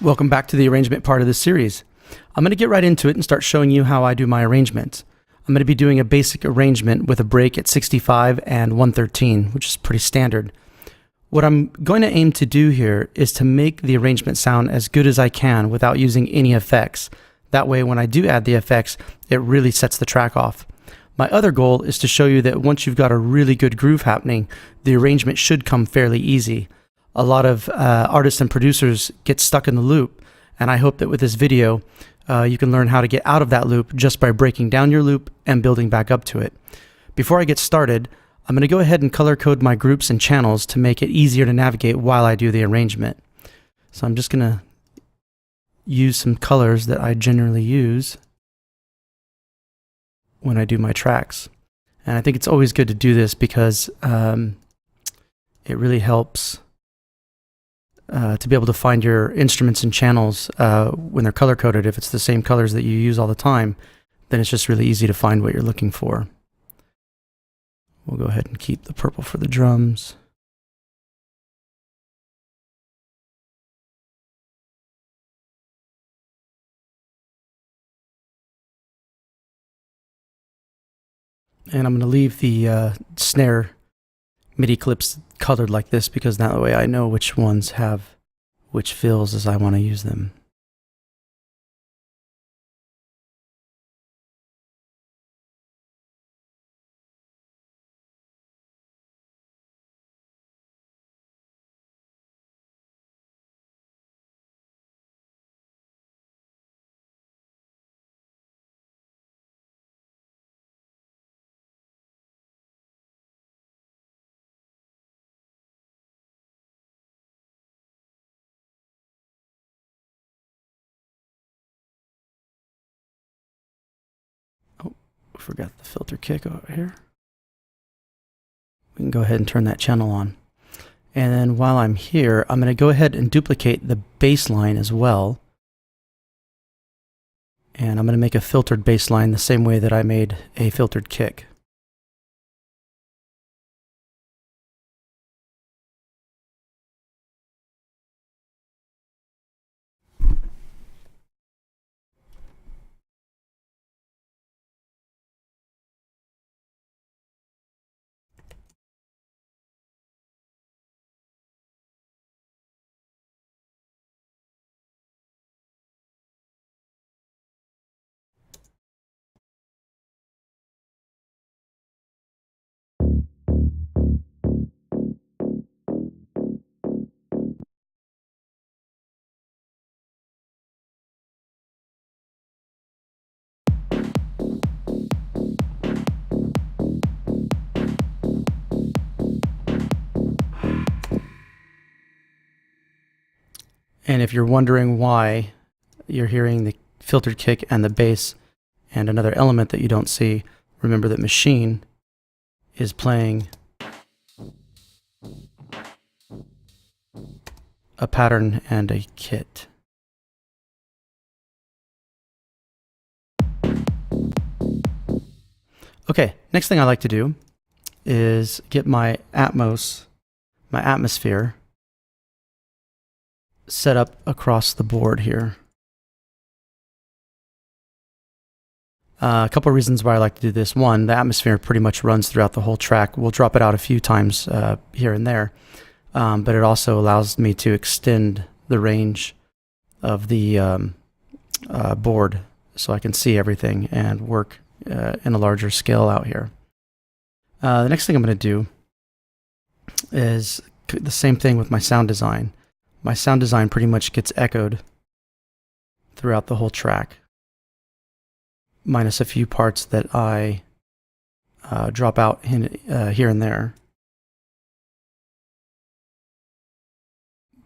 Welcome back to the arrangement part of this series. I'm going to get right into it and start showing you how I do my arrangement. I'm going to be doing a basic arrangement with a break at 65 and 113, which is pretty standard. What I'm going to aim to do here is to make the arrangement sound as good as I can without using any effects. That way, when I do add the effects, it really sets the track off. My other goal is to show you that once you've got a really good groove happening, the arrangement should come fairly easy. A lot of artists and producers get stuck in the loop, and I hope that with this video, you can learn how to get out of that loop just by breaking down your loop and building back up to it. Before I get started, I'm going to go ahead and color code my groups and channels to make it easier to navigate while I do the arrangement. So I'm just going to use some colors that I generally use when I do my tracks. And I think it's always good to do this because it really helps to be able to find your instruments and channels when they're color coded. If it's the same colors that you use all the time, then it's just really easy to find what you're looking for. We'll go ahead and keep the purple for the drums. And I'm going to leave the snare MIDI clips colored like this because that way I know which ones have which fills as I want to use them. Oh, forgot the filter kick over here. We can go ahead and turn that channel on. And then while I'm here, I'm going to go ahead and duplicate the bass line as well. And I'm going to make a filtered bass line the same way that I made a filtered kick. And if you're wondering why you're hearing the filtered kick and the bass and another element that you don't see, remember that Machine is playing a pattern and a kit. Okay, next thing I like to do is get my atmosphere set up across the board here. A couple of reasons why I like to do this. One, the atmosphere pretty much runs throughout the whole track. We'll drop it out a few times here and there, but it also allows me to extend the range of the board so I can see everything and work in a larger scale out here. The next thing I'm going to do is the same thing with my sound design. My sound design pretty much gets echoed throughout the whole track, minus a few parts that I drop out here and there.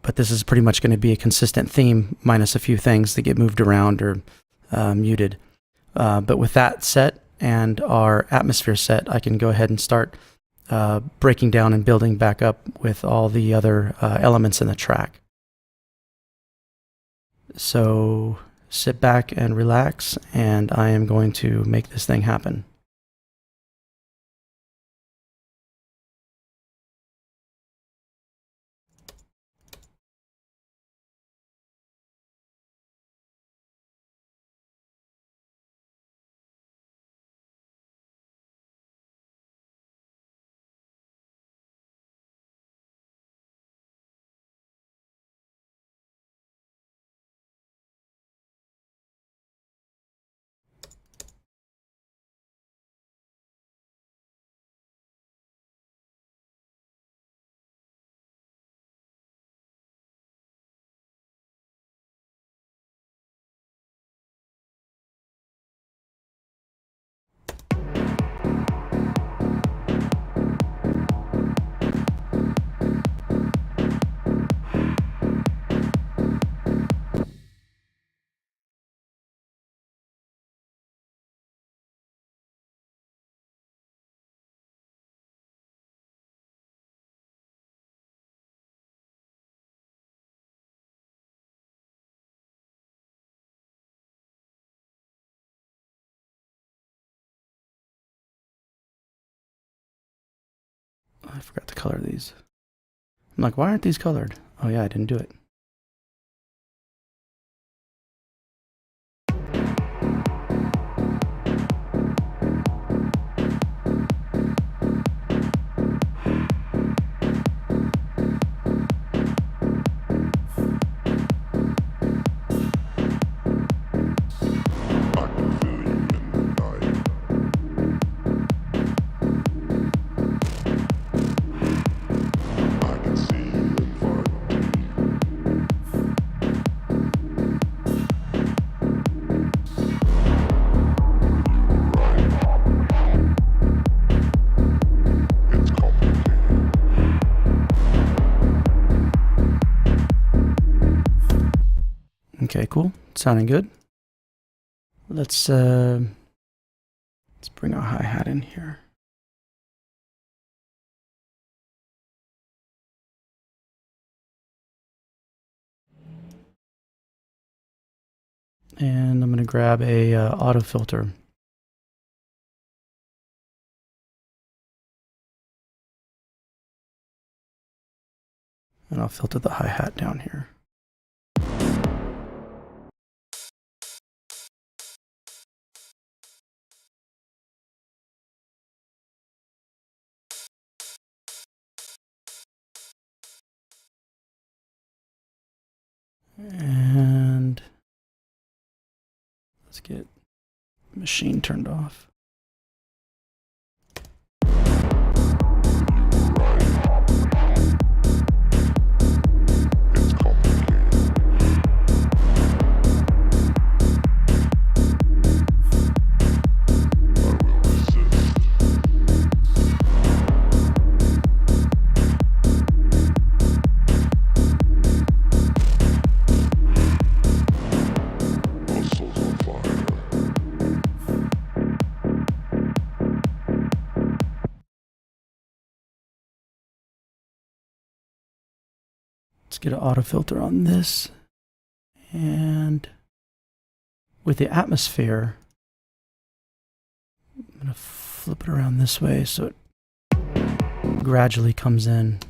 But this is pretty much going to be a consistent theme, minus a few things that get moved around or muted. But with that set and our atmosphere set, I can go ahead and start breaking down and building back up with all the other elements in the track. So sit back and relax, and I am going to make this thing happen. I forgot to color these. I'm like, why aren't these colored? Oh yeah, I didn't do it. Okay, cool. Sounding good. Let's bring our hi-hat in here. And I'm going to grab a auto filter. And I'll filter the hi-hat down here. And let's get machine turned off. Let's get an auto filter on this. And with the atmosphere, I'm going to flip it around this way so it gradually comes in.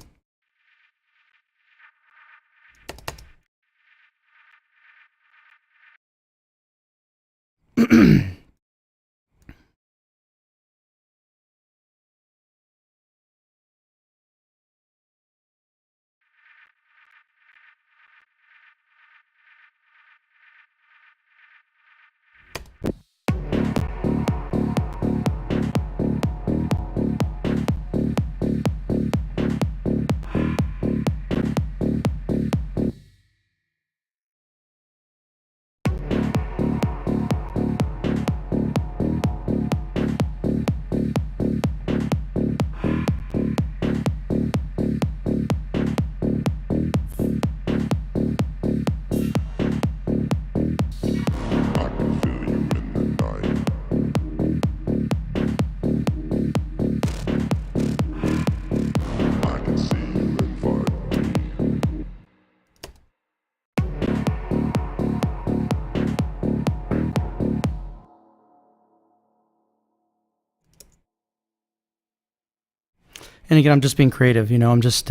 And again, I'm just being creative. I'm just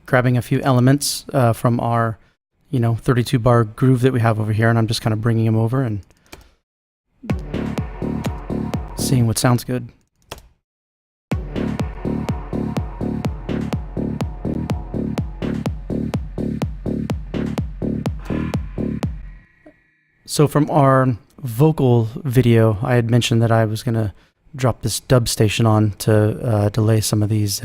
grabbing a few elements from our, 32 bar groove that we have over here, and I'm just kind of bringing them over and seeing what sounds good. So from our vocal video, I had mentioned that I was going to drop this dub station on to delay some of these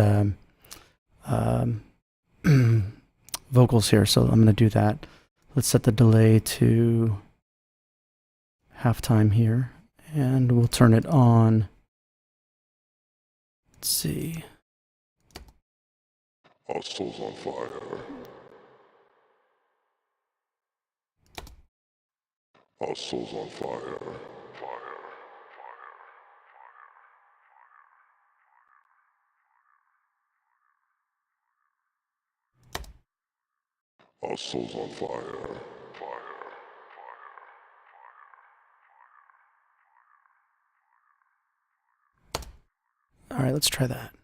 vocals here. So I'm going to do that. Let's set the delay to halftime here, and we'll turn it on. Let's see. Our soul's on fire. Our soul's on fire. Our soul's on fire. All right, let's try that.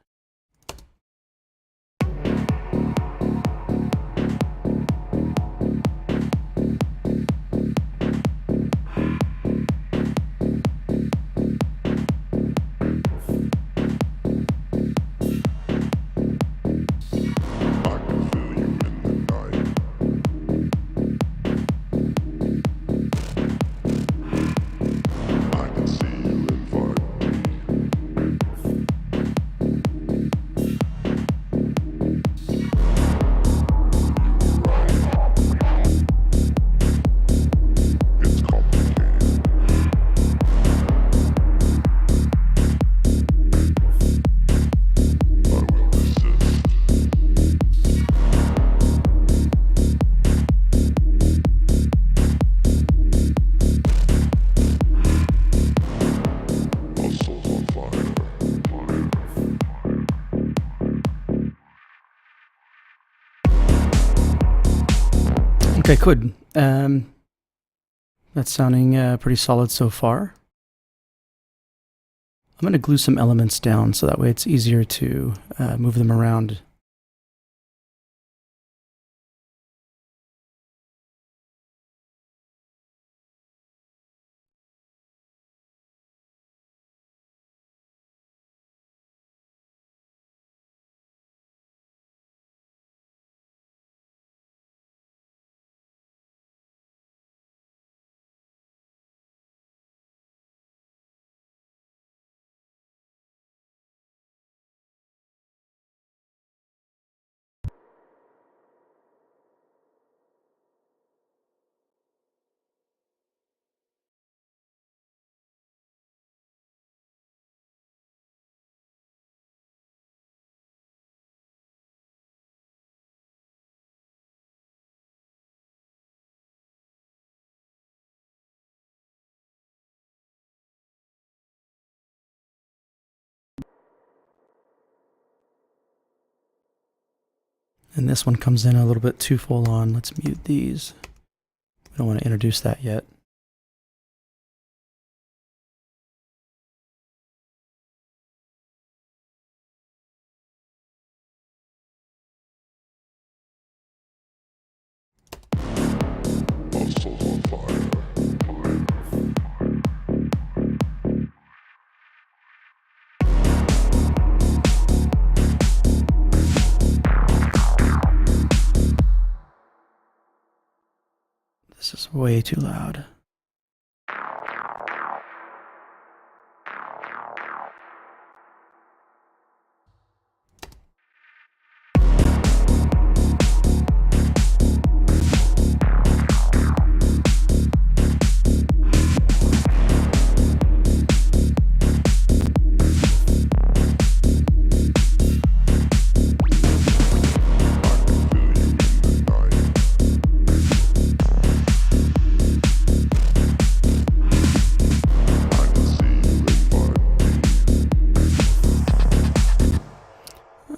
Okay, good. That's sounding pretty solid so far. I'm going to glue some elements down so that way it's easier to move them around. And this one comes in a little bit too full on. Let's mute these. We don't want to introduce that yet. Our souls on fire. This is way too loud.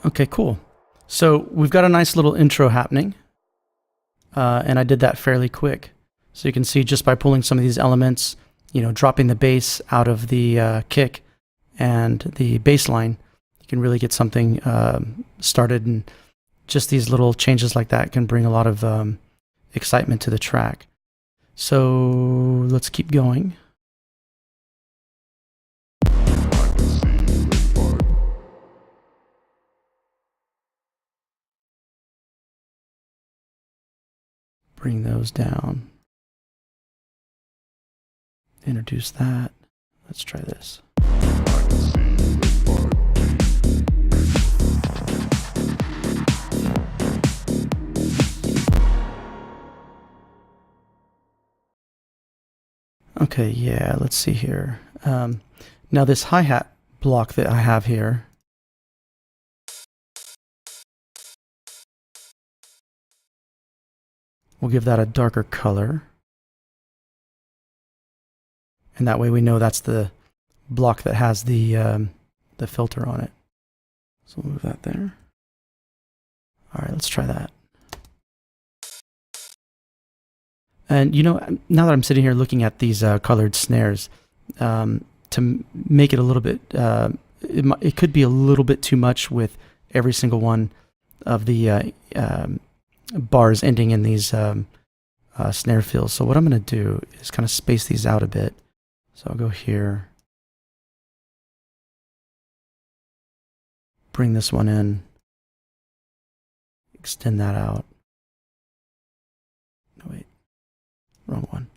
Okay, cool. So we've got a nice little intro happening, and I did that fairly quick. So you can see just by pulling some of these elements, you know, dropping the bass out of the kick and the bass line, you can really get something started. And just these little changes like that can bring a lot of excitement to the track. So let's keep going. Bring those down. Introduce that. Let's try this. Okay, yeah, let's see here. Now this hi-hat block that I have here, we'll give that a darker color. And that way we know that's the block that has the filter on it. So we'll move that there. All right, let's try that. And you know, now that I'm sitting here looking at these colored snares, to make it a little bit, it could be a little bit too much with every single one of the bars ending in these snare fills. So what I'm going to do is kind of space these out a bit. So I'll go here, bring this one in, extend that out. No, wait, wrong one.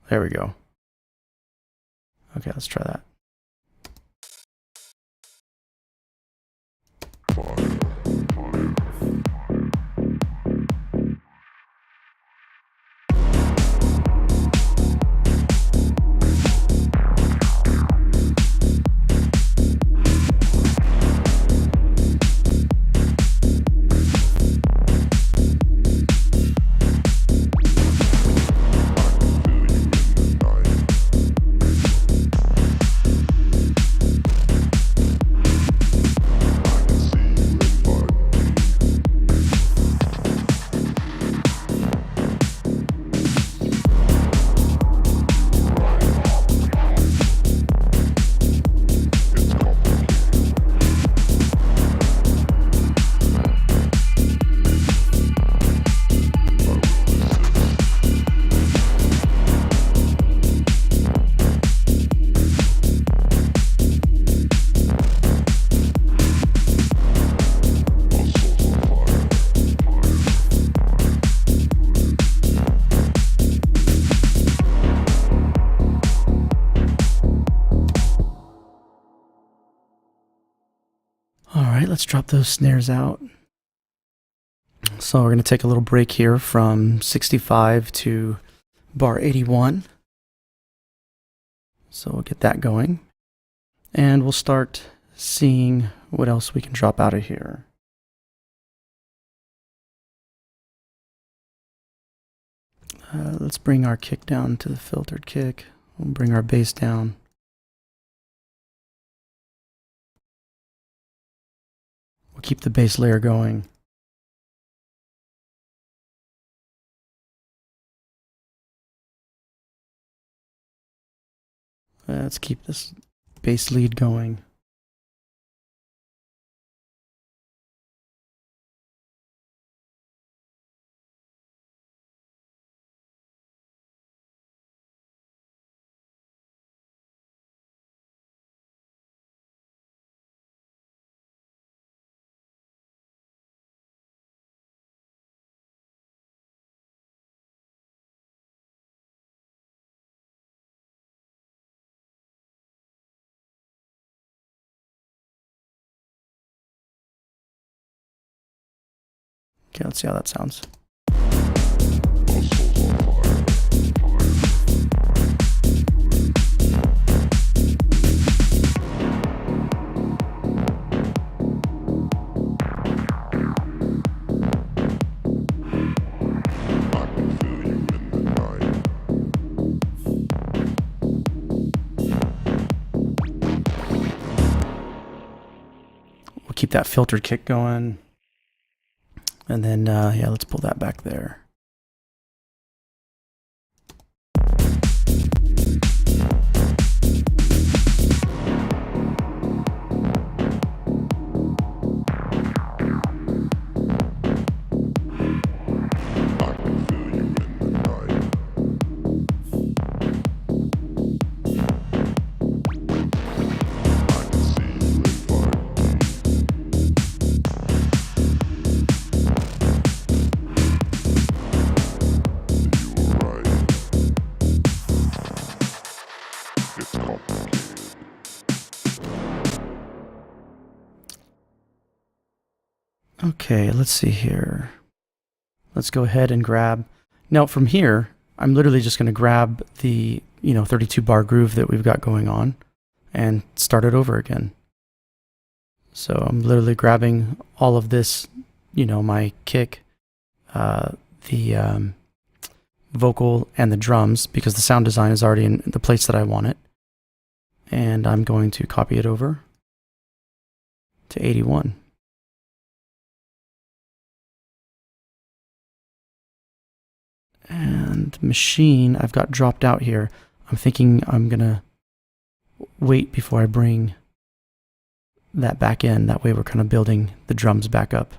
There we go. Okay, let's try that. right, let's drop those snares out. So we're going to take a little break here from 65 to bar 81. So we'll get that going. And we'll start seeing what else we can drop out of here. Let's bring our kick down to the filtered kick. We'll bring our bass down. We'll keep the bass layer going. Let's keep this bass lead going. Okay, let's see how that sounds. We'll keep that filtered kick going. And then, yeah, let's pull that back there. Okay, let's see here. Let's go ahead and grab. Now from here, I'm literally just going to grab the 32 bar groove that we've got going on and start it over again. So I'm literally grabbing all of this, my kick, the vocal and the drums, because the sound design is already in the place that I want it. And I'm going to copy it over to 81. And machine, I've got dropped out here. I'm thinking I'm going to wait before I bring that back in. That way we're kind of building the drums back up.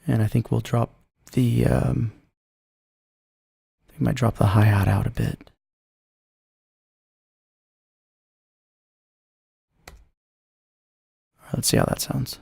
And I think we'll drop the, I might drop the hi-hat out a bit. Let's see how that sounds.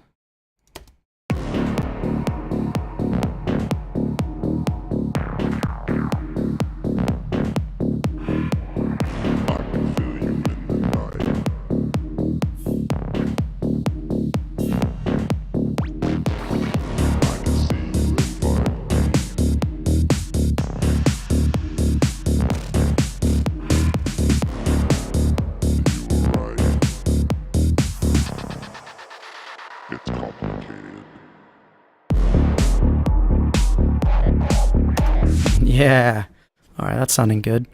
Yeah. All right, that's sounding good.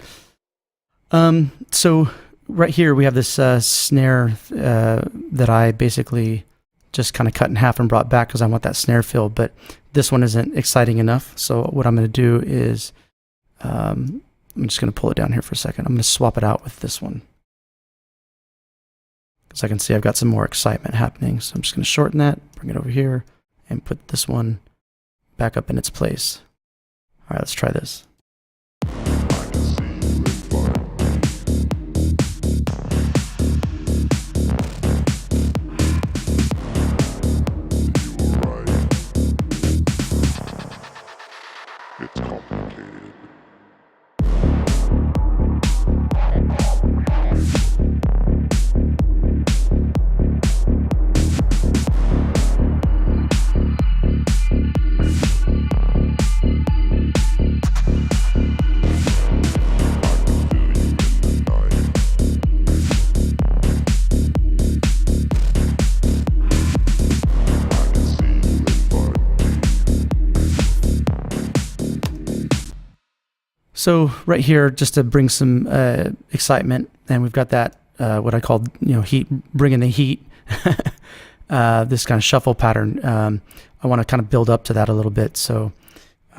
So right here we have this snare that I basically just kind of cut in half and brought back because I want that snare fill, but this one isn't exciting enough. So what I'm going to do is I'm just going to pull it down here for a second. I'm going to swap it out with this one because I can see I've got some more excitement happening. So I'm just going to shorten that, bring it over here, and put this one back up in its place. All right, let's try this. So right here, just to bring some excitement, and we've got that what I called heat, bringing the heat. This kind of shuffle pattern. I want to kind of build up to that a little bit, so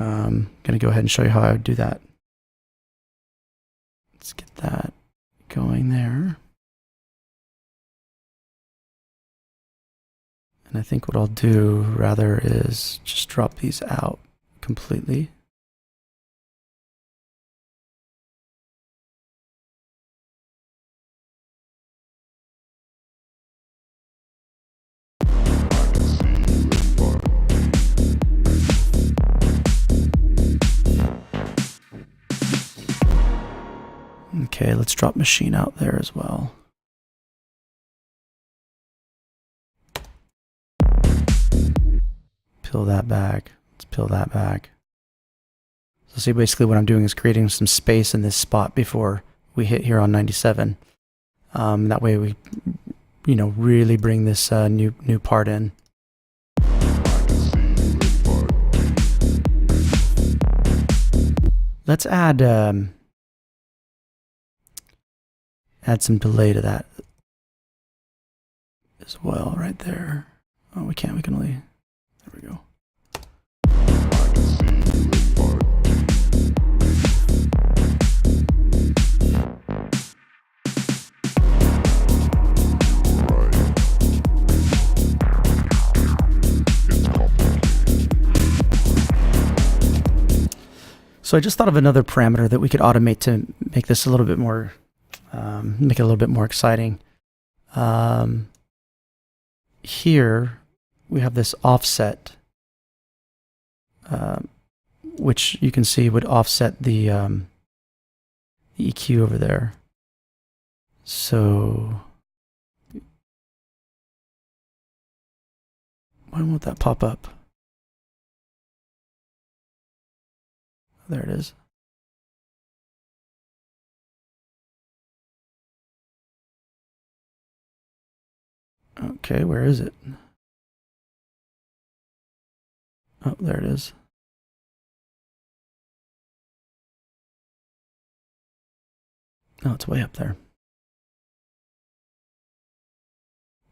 I'm going to go ahead and show you how I would do that. Let's get that going there. And I think what I'll do rather is just drop these out completely. Okay, let's drop machine out there as well. Peel that back. Let's peel that back. So see, basically what I'm doing is creating some space in this spot before we hit here on 97. That way we, really bring this new part in. Let's add some delay to that as well, right there. Oh, we can't. We can only. There we go. So I just thought of another parameter that we could automate to make this a little bit more, make it a little bit more exciting. Here we have this offset, which you can see would offset the EQ over there. So why won't that pop up? There it is. Okay, where is it? Oh, there it is. Oh, it's way up there.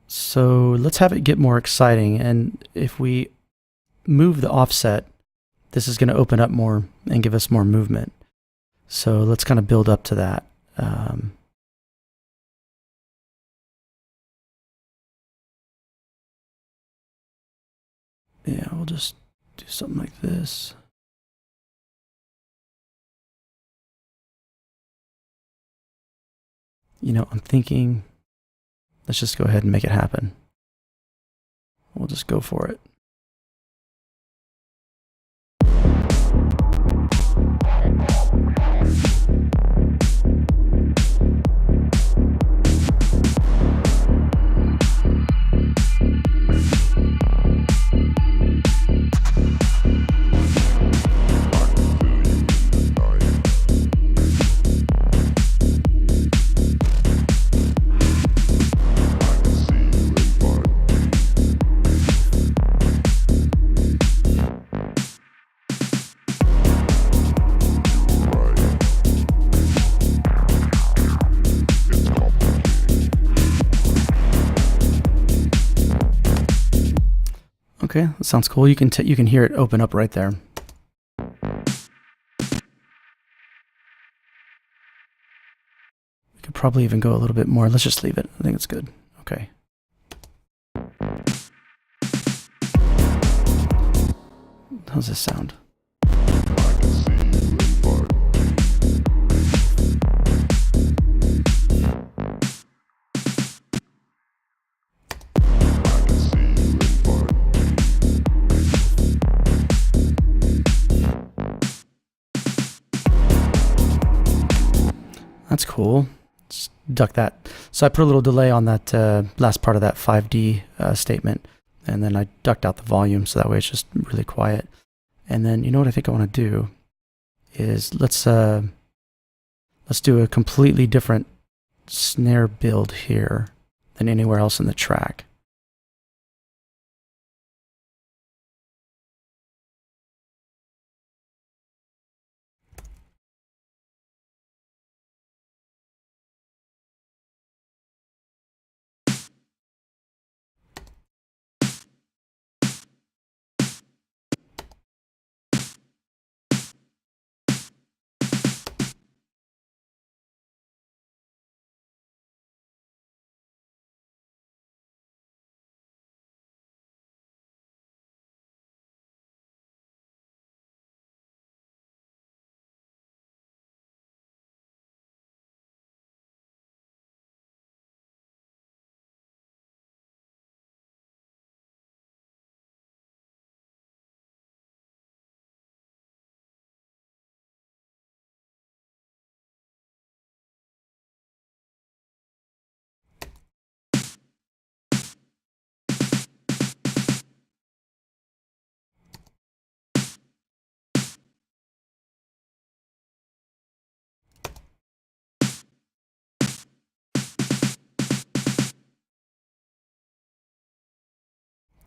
So let's have it get more exciting. And if we move the offset, this is going to open up more and give us more movement. So let's kind of build up to that. Yeah, we'll just do something like this. I'm thinking, let's just go ahead and make it happen. We'll just go for it. Okay, that sounds cool. You can hear it open up right there. We could probably even go a little bit more. Let's just leave it. I think it's good. Okay. How's this sound? That's cool. Let's duck that. So I put a little delay on that last part of that 5D statement, and then I ducked out the volume so that way it's just really quiet. And then what I think I want to do is let's do a completely different snare build here than anywhere else in the track.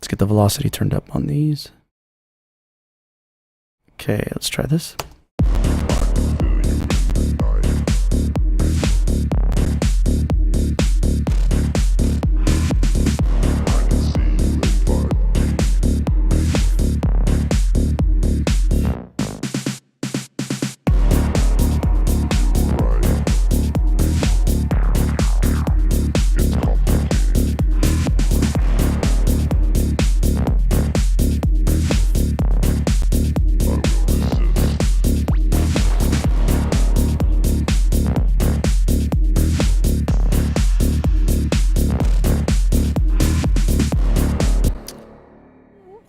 Let's get the velocity turned up on these. Okay, let's try this.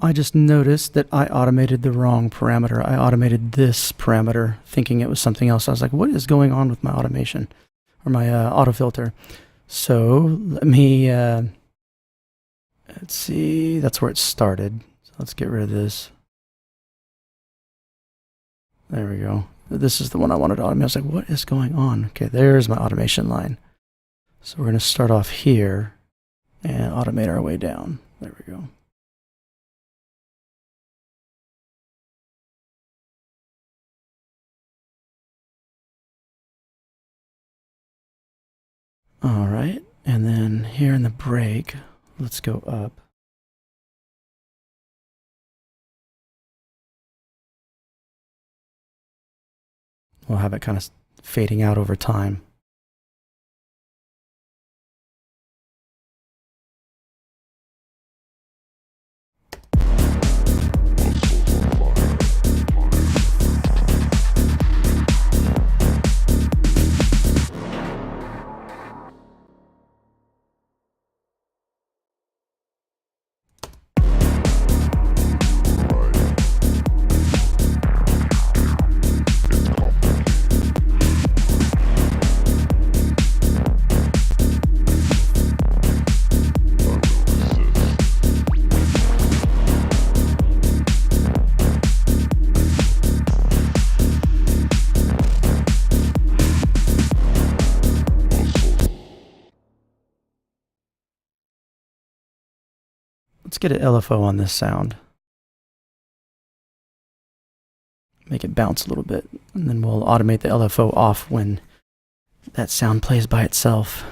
I just noticed that I automated the wrong parameter. I automated this parameter thinking it was something else. I was like, what is going on with my automation or my auto filter? So let me, let's see, that's where it started. So let's get rid of this. There we go. This is the one I wanted to automate. I was like, what is going on? Okay, there's my automation line. So we're going to start off here and automate our way down. There we go. All right, and then here in the break, let's go up. We'll have it kind of fading out over time. Let's get an LFO on this sound. Make it bounce a little bit, and then we'll automate the LFO off when that sound plays by itself.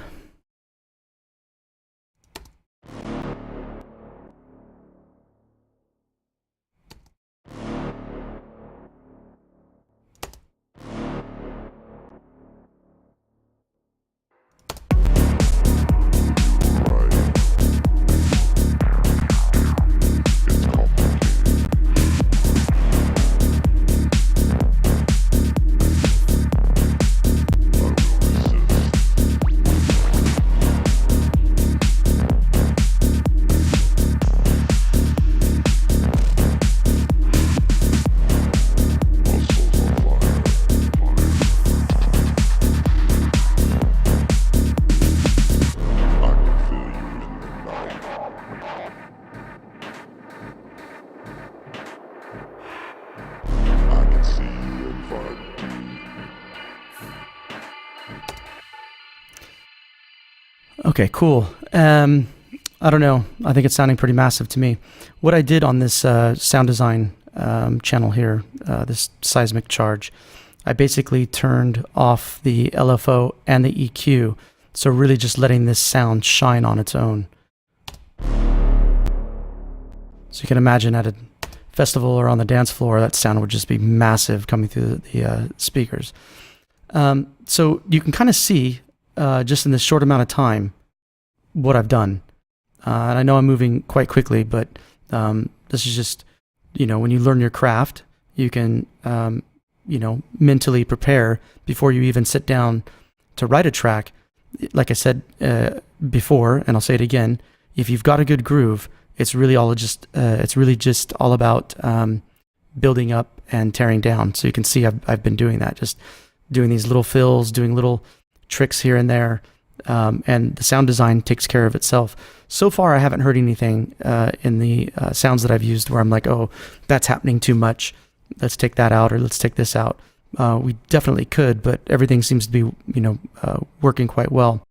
Okay, cool. I don't know. I think it's sounding pretty massive to me. What I did on this sound design channel here, this seismic charge, I basically turned off the LFO and the EQ. So really just letting this sound shine on its own. So you can imagine at a festival or on the dance floor, that sound would just be massive coming through the speakers. So you can kind of see just in this short amount of time what I've done. And I know I'm moving quite quickly, but this is just, you know, when you learn your craft, you can, you know, mentally prepare before you even sit down to write a track. Like I said before, and I'll say it again, if you've got a good groove, it's really just all about building up and tearing down. So you can see I've been doing that, just doing these little fills, doing little tricks here and there, and the sound design takes care of itself. So far, I haven't heard anything in the sounds that I've used where I'm like, oh, that's happening too much. Let's take that out, or let's take this out. We definitely could, but everything seems to be, you know, working quite well.